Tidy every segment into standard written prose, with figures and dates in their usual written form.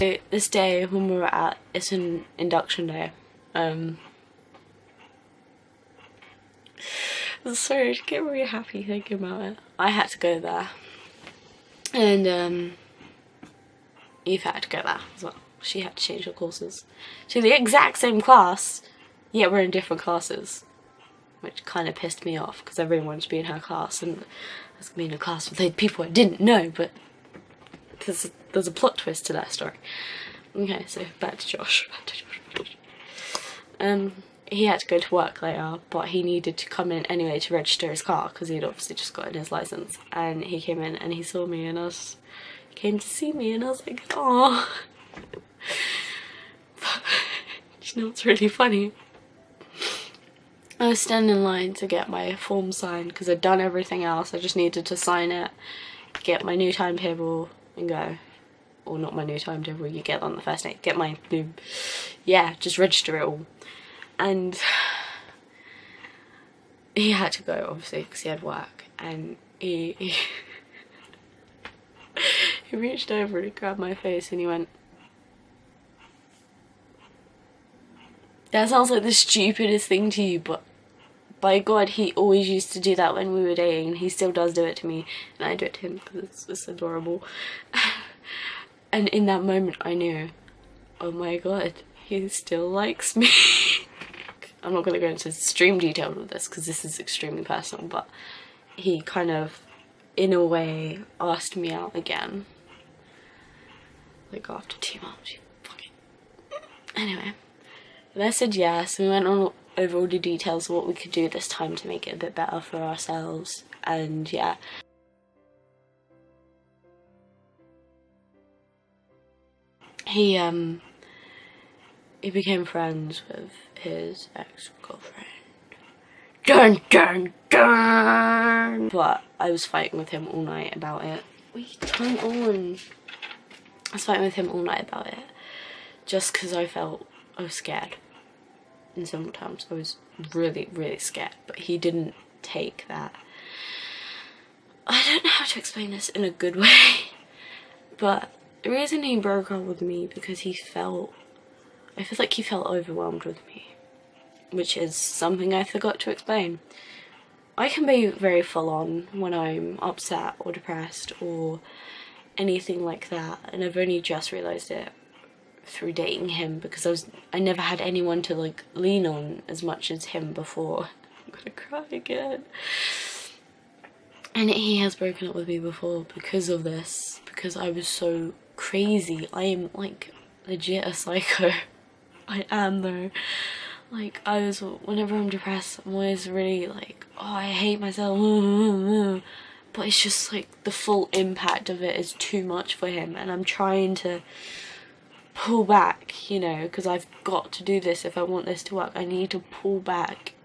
This day when we were at, it's an induction day. Sorry, I get really happy thinking about it. I had to go there, and Eve had to go there as well. She had to change her courses to the exact same class, yet we're in different classes, which kind of pissed me off because I really wanted to be in her class, and I was going to be in a class with people I didn't know, but there's a plot twist to that story. Okay, so back to Josh. He had to go to work later, but he needed to come in anyway to register his car because he'd obviously just gotten his license. And he came in and he saw me and came to see me, and I was like, oh. You know what's really funny? I was standing in line to get my form signed because I'd done everything else. I just needed to sign it, get my new timetable, and go. Or not my new timetable, you get on the first day. Get my new, yeah, just register it all. And he had to go, obviously, because he had work. And he reached over and he grabbed my face and he went, that sounds like the stupidest thing to you, but by God, he always used to do that when we were dating. He still does do it to me, and I do it to him because it's adorable. And in that moment I knew, oh my God, he still likes me. I'm not going to go into extreme detail with this because this is extremely personal, but he kind of, in a way, asked me out again. Like after 2 months, Anyway, and I said yes, and we went on over all the details of what we could do this time to make it a bit better for ourselves, and yeah. He became friends with his ex-girlfriend. Dun dun dun! But I was fighting with him all night about it. Wait, turn on. I was fighting with him all night about it. Just because I was scared. And sometimes I was really, really scared. But he didn't take that. I don't know how to explain this in a good way. But the reason he broke up with me because I feel like he felt overwhelmed with me, which is something I forgot to explain. I can be very full on when I'm upset or depressed or anything like that, and I've only just realised it through dating him because I never had anyone to like lean on as much as him before. I'm gonna cry again. And he has broken up with me before because of this, because I was so crazy. I am like legit a psycho. I am though. Like whenever I'm depressed, I'm always really like, oh, I hate myself. But it's just like the full impact of it is too much for him, and I'm trying to pull back, you know, because I've got to do this if I want this to work. I need to pull back.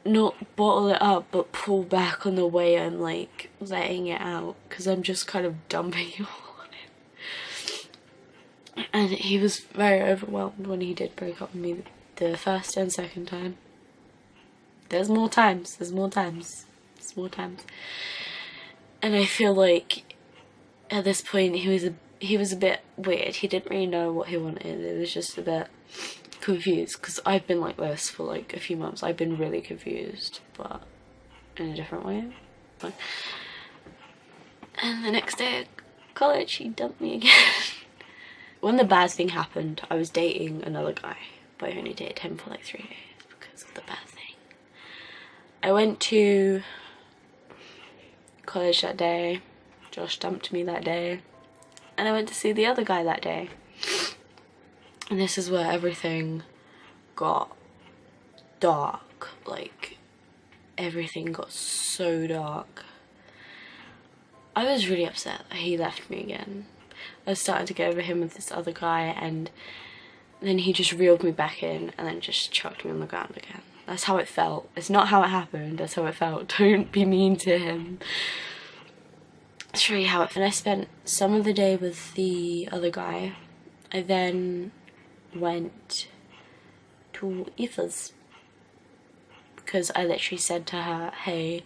Not bottle it up, but pull back on the way I'm like letting it out, because I'm just kind of dumping it all on him. And he was very overwhelmed when he did break up with me the first and second time. There's more times. And I feel like at this point he was a bit weird. He didn't really know what he wanted. It was just a bit confused, because I've been like this for like a few months. I've been really confused, but in a different way. And the next day at college, he dumped me again. When the bad thing happened, I was dating another guy, but I only dated him for like 3 days because of the bad thing. I went to college that day. Josh dumped me that day, and I went to see the other guy that day. And this is where everything got dark. Like, everything got so dark. I was really upset that he left me again. I was starting to get over him with this other guy, and then he just reeled me back in and then just chucked me on the ground again. That's how it felt. It's not how it happened, that's how it felt. Don't be mean to him. That's really how it felt. And I spent some of the day with the other guy. I then went to Aoife's because I literally said to her, hey,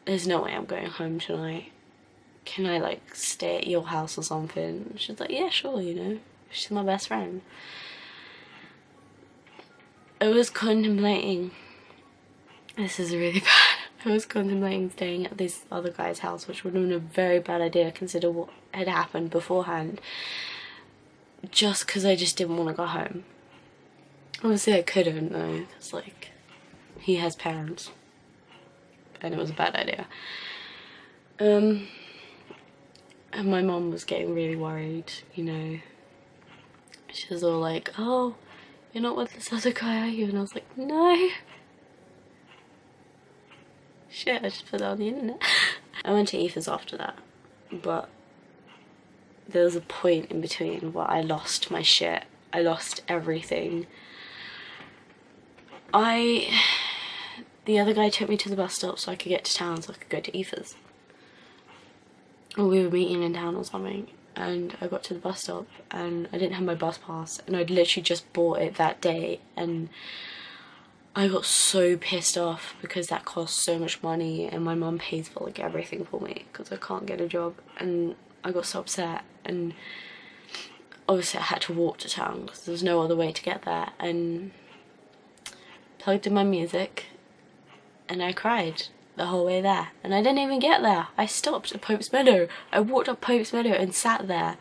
there's no way I'm going home tonight. can I like stay at your house or something? She's like, yeah, sure, you know, she's my best friend. I was contemplating, this is really bad, I was contemplating staying at this other guy's house, which would have been a very bad idea consider what had happened beforehand, just because I just didn't want to go home. Obviously I couldn't though, it's like, he has parents, and it was a bad idea. And my mom was getting really worried, you know. She was all like, oh, you're not with this other guy, are you? And I was like, no. Shit, I just put that on the internet. I went to Aoife's after that, but there was a point in between where I lost my shit. I lost everything. The other guy took me to the bus stop so I could get to town, so I could go to Aoife's. Or we were meeting in town or something, and I got to the bus stop and I didn't have my bus pass, and I'd literally just bought it that day, and I got so pissed off because that costs so much money and my mum pays for like everything for me because I can't get a job, and I got so upset, and obviously I had to walk to town because there was no other way to get there, and plugged in my music and I cried the whole way there, and I didn't even get there. I stopped at Pope's Meadow. I walked up Pope's Meadow and sat there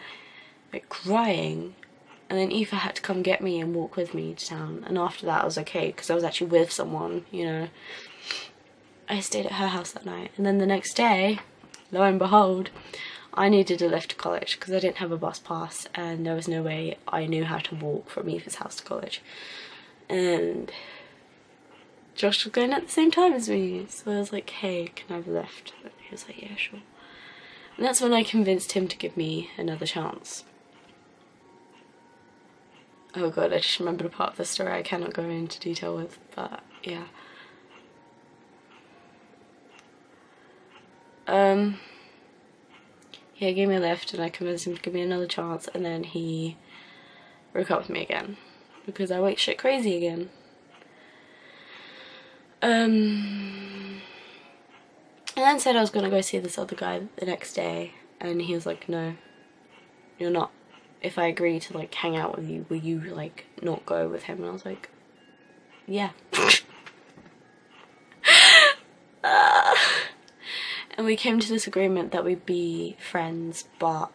like crying, and then Aoife had to come get me and walk with me to town, and after that I was okay because I was actually with someone, you know. I stayed at her house that night, and then the next day, lo and behold, I needed a lift to college because I didn't have a bus pass and there was no way I knew how to walk from Aoife's house to college. And Josh was going at the same time as me, so I was like, hey, can I have a lift? And he was like, yeah, sure. And that's when I convinced him to give me another chance. Oh god, I just remembered a part of the story I cannot go into detail with, but yeah. He gave me a lift and I convinced him to give me another chance, and then he broke up with me again because I went shit crazy again. And then said I was gonna go see this other guy the next day, and he was like, no, you're not. If I agree to like hang out with you, will you like not go with him? And I was like, yeah. And we came to this agreement that we'd be friends, but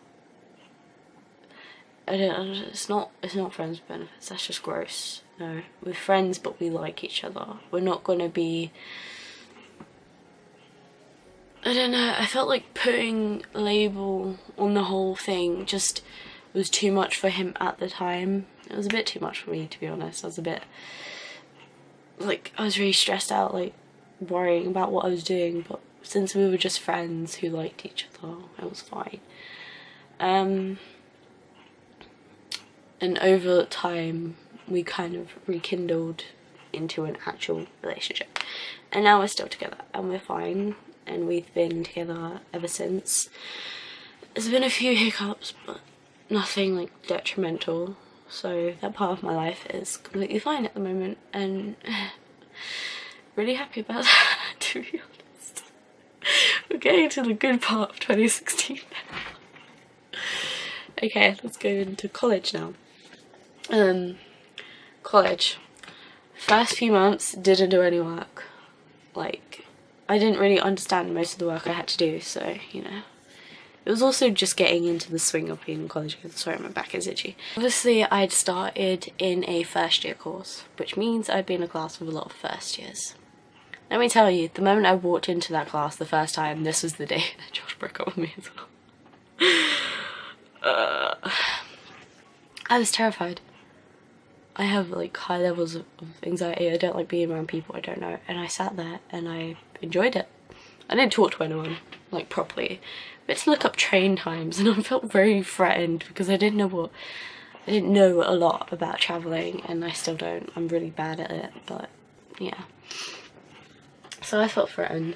it's not friends with benefits, that's just gross. No, we're friends but we like each other. We're not gonna be, I don't know, I felt like putting a label on the whole thing just was too much for him at the time. It was a bit too much for me, to be honest. I was a bit, like, I was really stressed out, like, worrying about what I was doing, but since we were just friends who liked each other, it was fine. And over time, we kind of rekindled into an actual relationship. And now we're still together, and we're fine, and we've been together ever since. There's been a few hiccups, but nothing like detrimental, so that part of my life is completely fine at the moment, and really happy about that, to be honest. We're getting to the good part of 2016 now. Okay, let's go into college now. College. First few months, didn't do any work. Like, I didn't really understand most of the work I had to do, so, you know. It was also just getting into the swing of being in college again. Sorry, my back is itchy. Obviously, I'd started in a first year course, which means I'd been in a class with a lot of first years. Let me tell you, the moment I walked into that class the first time, this was the day that Josh broke up with me as well. I was terrified. I have like high levels of anxiety. I don't like being around people I don't know, and I sat there and I enjoyed it. I didn't talk to anyone like properly, but to look up train times, and I felt very threatened because I didn't know a lot about travelling, and I still don't. I'm really bad at it, but yeah. So I felt threatened.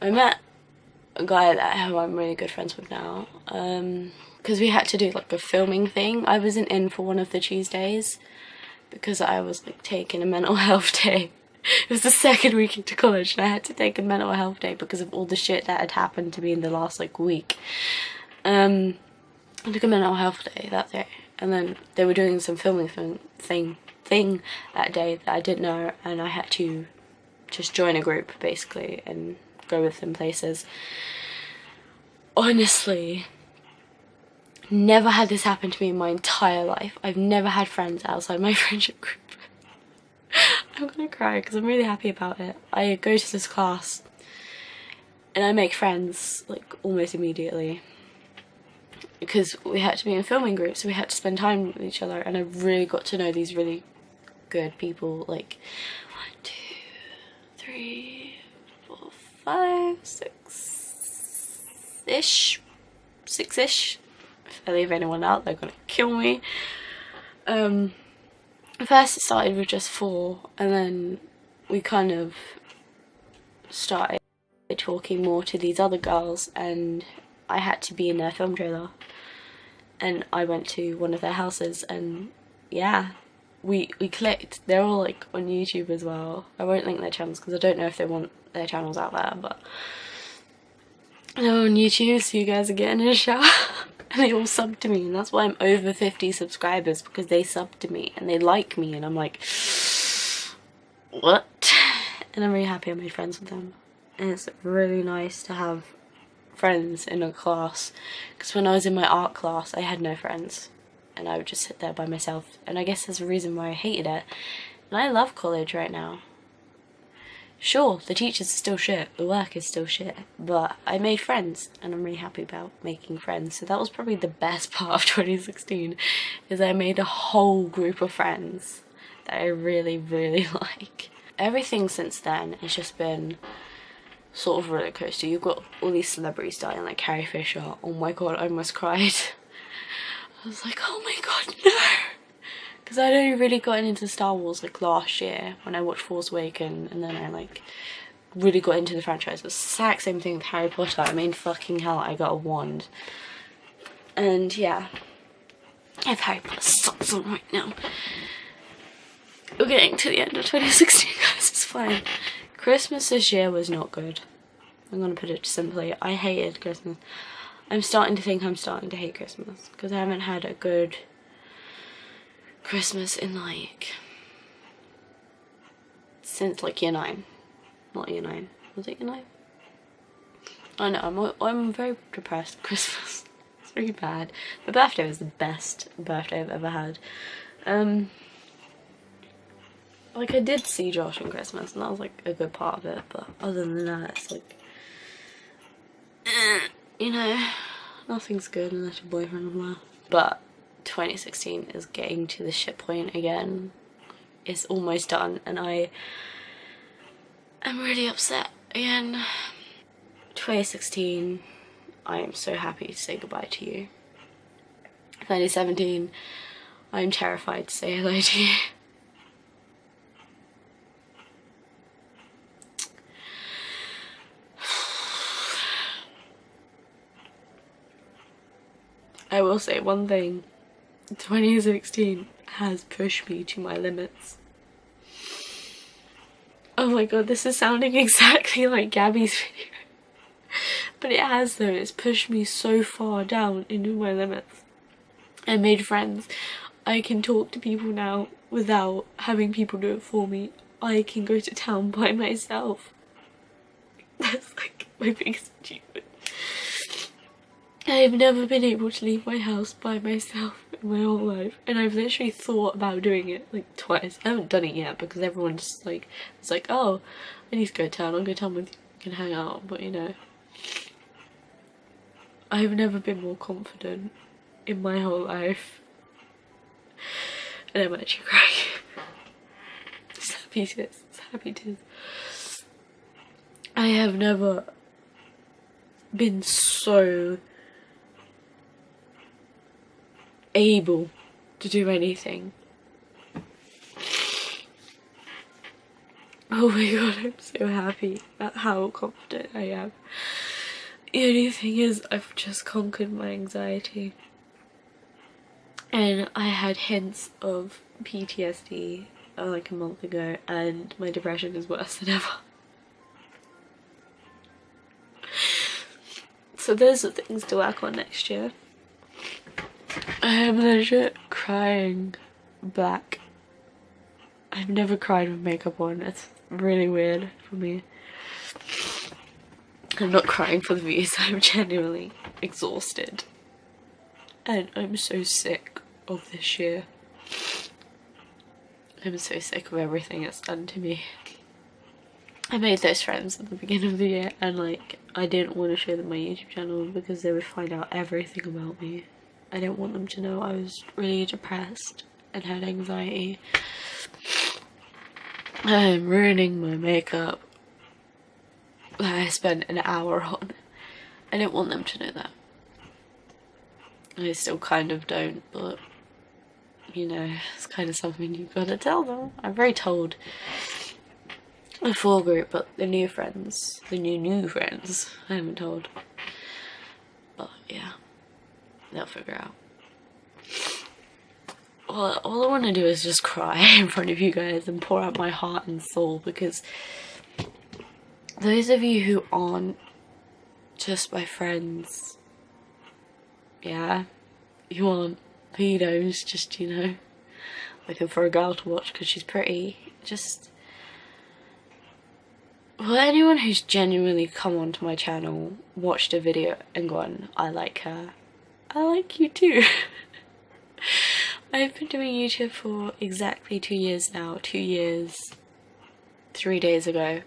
I met a guy who I'm really good friends with now, because we had to do like a filming thing. I wasn't in for one of the Tuesdays because I was like taking a mental health day, It was the second week into college and I had to take a mental health day because of all the shit that had happened to me in the last like week. I took a mental health day that day, and then they were doing some filming thing that day that I didn't know, and I had to just join a group basically and go with them places. Honestly, never had this happen to me in my entire life. I've never had friends outside my friendship group. I'm gonna cry because I'm really happy about it. I go to this class and I make friends like almost immediately because we had to be in filming groups, so we had to spend time with each other, and I really got to know these really good people, like 1, 2, 3, 4, 5, 6-ish. If I leave anyone out, they're gonna kill me. First it started with just 4, and then we kind of started talking more to these other girls, and I had to be in their film trailer, and I went to one of their houses, and yeah, we clicked. They're all like on YouTube as well. I won't link their channels because I don't know if they want their channels out there, but they're on YouTube, so you guys are getting a shout. And they all subbed to me, and that's why I'm over 50 subscribers, because they subbed to me and they like me, and I'm like, what? And I'm really happy I made friends with them, and it's really nice to have friends in a class, because when I was in my art class I had no friends and I would just sit there by myself, and I guess there's a reason why I hated it. And I love college right now. Sure, the teachers are still shit, the work is still shit, but I made friends, and I'm really happy about making friends. So that was probably the best part of 2016, is I made a whole group of friends that I really, really like. Everything since then has just been sort of roller coaster. You've got all these celebrities dying, like Carrie Fisher. Oh my god, I almost cried. I was like, oh my god, no! Because I'd only really gotten into Star Wars like last year when I watched Force Awakens, and then I like really got into the franchise. The exact same thing with Harry Potter. I mean, fucking hell, I got a wand. And yeah, I have Harry Potter socks on right now. We're getting to the end of 2016, guys, it's fine. Christmas this year was not good. I'm gonna put it simply. I hated Christmas. I'm starting to think I'm starting to hate Christmas because I haven't had a good Christmas in like since like year 9. Not year 9. Was it year 9? I know, I'm very depressed at Christmas. It's really bad. My birthday was the best birthday I've ever had. Like, I did see Josh on Christmas, and that was like a good part of it, but other than that, it's like, you know, nothing's good unless your boyfriend is there. But 2016 is getting to the shit point again. It's almost done, and I am really upset again. 2016, I am so happy to say goodbye to you. 2017, I am terrified to say hello to you. I will say one thing, 2016 has pushed me to my limits. Oh my god, this is sounding exactly like Gabby's video. But it has though, it's pushed me so far down into my limits. I made friends. I can talk to people now without having people do it for me. I can go to town by myself. That's like my biggest achievement. I've never been able to leave my house by myself in my whole life, and I've literally thought about doing it like twice. I haven't done it yet because everyone's like, it's like, oh, I need to go to town, I'll go to town with you, we can hang out, but you know. I've never been more confident in my whole life. And I'm actually crying. It's happy tears, it's happy tears. I have never been so able to do anything. Oh my god, I'm so happy at how confident I am. The only thing is, I've just conquered my anxiety. And I had hints of PTSD like a month ago, and my depression is worse than ever. So those are things to work on next year. I am legit crying black. I've never cried with makeup on. It's really weird for me. I'm not crying for the views, I'm genuinely exhausted. And I'm so sick of this year. I'm so sick of everything it's done to me. I made those friends at the beginning of the year, and like, I didn't want to show them my YouTube channel because they would find out everything about me. I didn't want them to know I was really depressed and had anxiety. I'm ruining my makeup that I spent an hour on. I didn't want them to know that. I still kind of don't, but you know, it's kind of something you've got to tell them. I've already told the full group, but the new friends, the new friends, I haven't told. But yeah, they'll figure out. Well, all I want to do is just cry in front of you guys and pour out my heart and soul, because those of you who aren't just my friends, yeah, you aren't pedos, just, you know, looking for a girl to watch because she's pretty, just, well, anyone who's genuinely come onto my channel, watched a video and gone, I like her, I like you too. I've been doing YouTube for exactly 2 years now, 2 years, 3 days ago,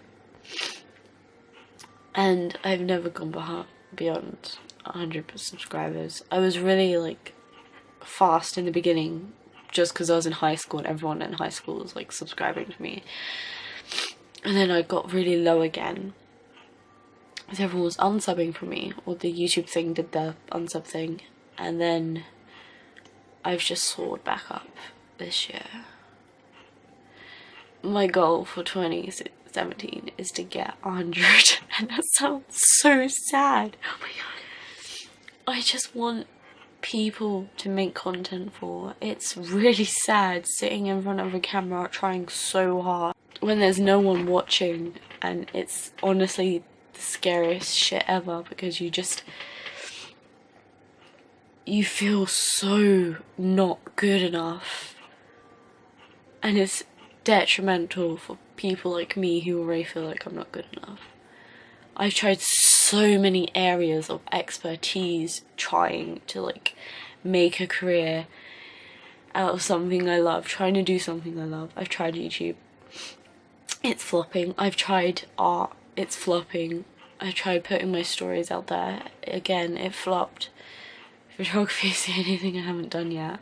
and I've never gone beyond 100 subscribers. I was really like fast in the beginning just because I was in high school and everyone in high school was like subscribing to me, and then I got really low again because everyone was unsubbing for me, or the YouTube thing did the unsub thing, and then I've just soared back up this year. My goal for 2017 is to get 100, and that sounds so sad. Oh my god. I just want people to make content for. It's really sad sitting in front of a camera trying so hard when there's no one watching, and it's honestly the scariest shit ever, because you feel so not good enough, and it's detrimental for people like me who already feel like I'm not good enough. I've tried so many areas of expertise trying to like make a career out of something I love, trying to do something I love. I've tried YouTube, it's flopping. I've tried art, it's flopping. I tried putting my stories out there, again, it flopped. Photography is the only thing I haven't done yet.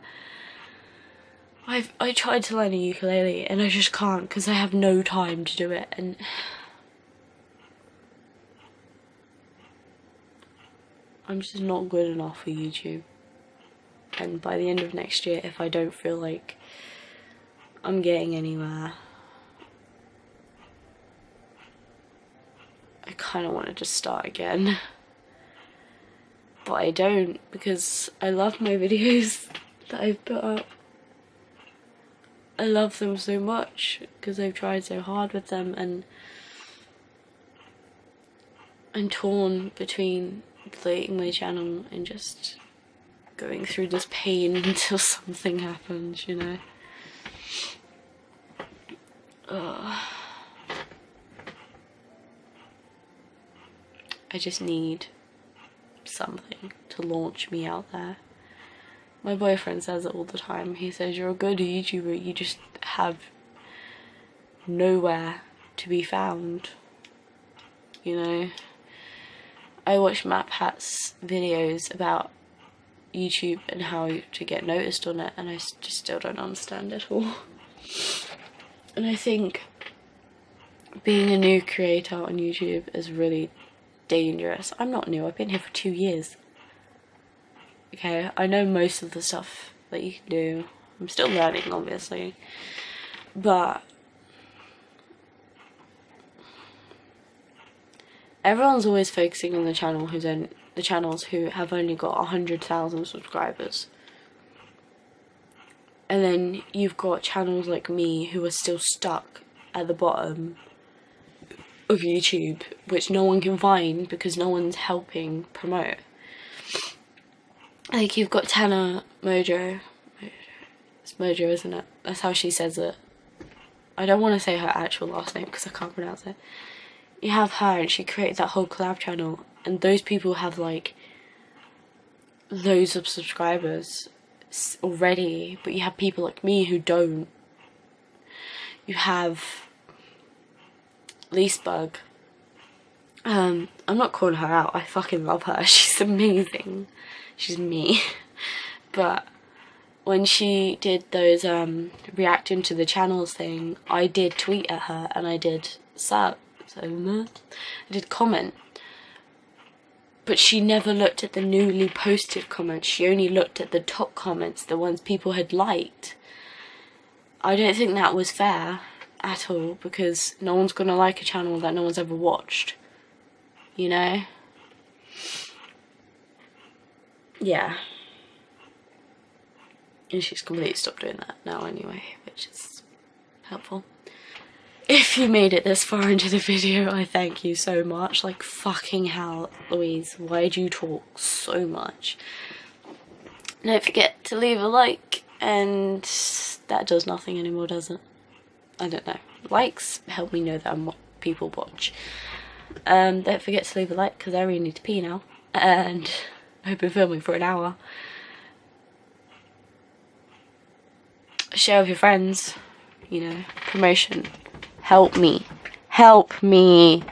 I tried to learn a ukulele and I just can't because I have no time to do it, and I'm just not good enough for YouTube. And by the end of next year, if I don't feel like I'm getting anywhere, I kind of want to just start again. But I don't, because I love my videos that I've put up. I love them so much because I've tried so hard with them, and I'm torn between deleting my channel and just going through this pain until something happens, you know. I just need something to launch me out there. My boyfriend says it all the time. He says, you're a good YouTuber, you just have nowhere to be found, you know. I watch Matt Pat's videos about YouTube and how to get noticed on it, and I just still don't understand it all. And I think being a new creator on YouTube is really dangerous. I'm not new, I've been here for 2 years. Okay, I know most of the stuff that you can do. I'm still learning, obviously, but everyone's always focusing on the channels who have only got 100,000 subscribers. And then you've got channels like me who are still stuck at the bottom of YouTube, which no one can find because no one's helping promote. Like, you've got Tana Mojo. It's Mojo, isn't it? That's how she says it. I don't want to say her actual last name because I can't pronounce it. You have her, and she created that whole collab channel, and those people have like loads of subscribers already, but you have people like me who don't. You have Leesburg. I'm not calling her out, I fucking love her, she's amazing, she's me. But when she did those reacting to the channels thing, I did tweet at her and I did comment, but she never looked at the newly posted comments. She only looked at the top comments, the ones people had liked. I don't think that was fair at all, because no one's gonna like a channel that no one's ever watched, you know? Yeah. And she's completely stopped doing that now anyway, which is helpful. If you made it this far into the video, I thank you so much. Like, fucking hell, Louise, why'd you talk so much? Don't forget to leave a like, and that does nothing anymore, does it? I don't know. Likes help me know that people watch. Don't forget to leave a like, because I really need to pee now, and I've been filming for an hour. Share with your friends, you know, promotion. Help me. Help me.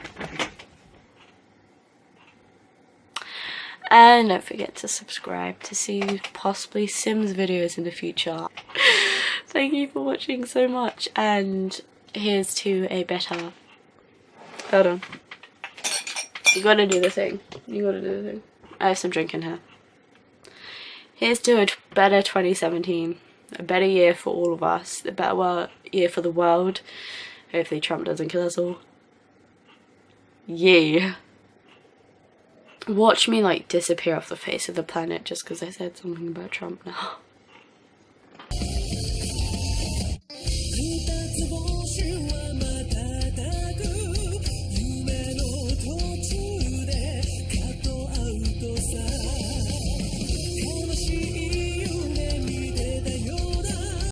And don't forget to subscribe to see possibly Sims videos in the future. Thank you for watching so much, and here's to a better... Hold on. You gotta do the thing. You gotta do the thing. I have some drink in here. Here's to a better 2017. A better year for all of us. A better year for the world. Hopefully Trump doesn't kill us all. Yeah. Watch me like disappear off the face of the planet just because I said something about Trump now.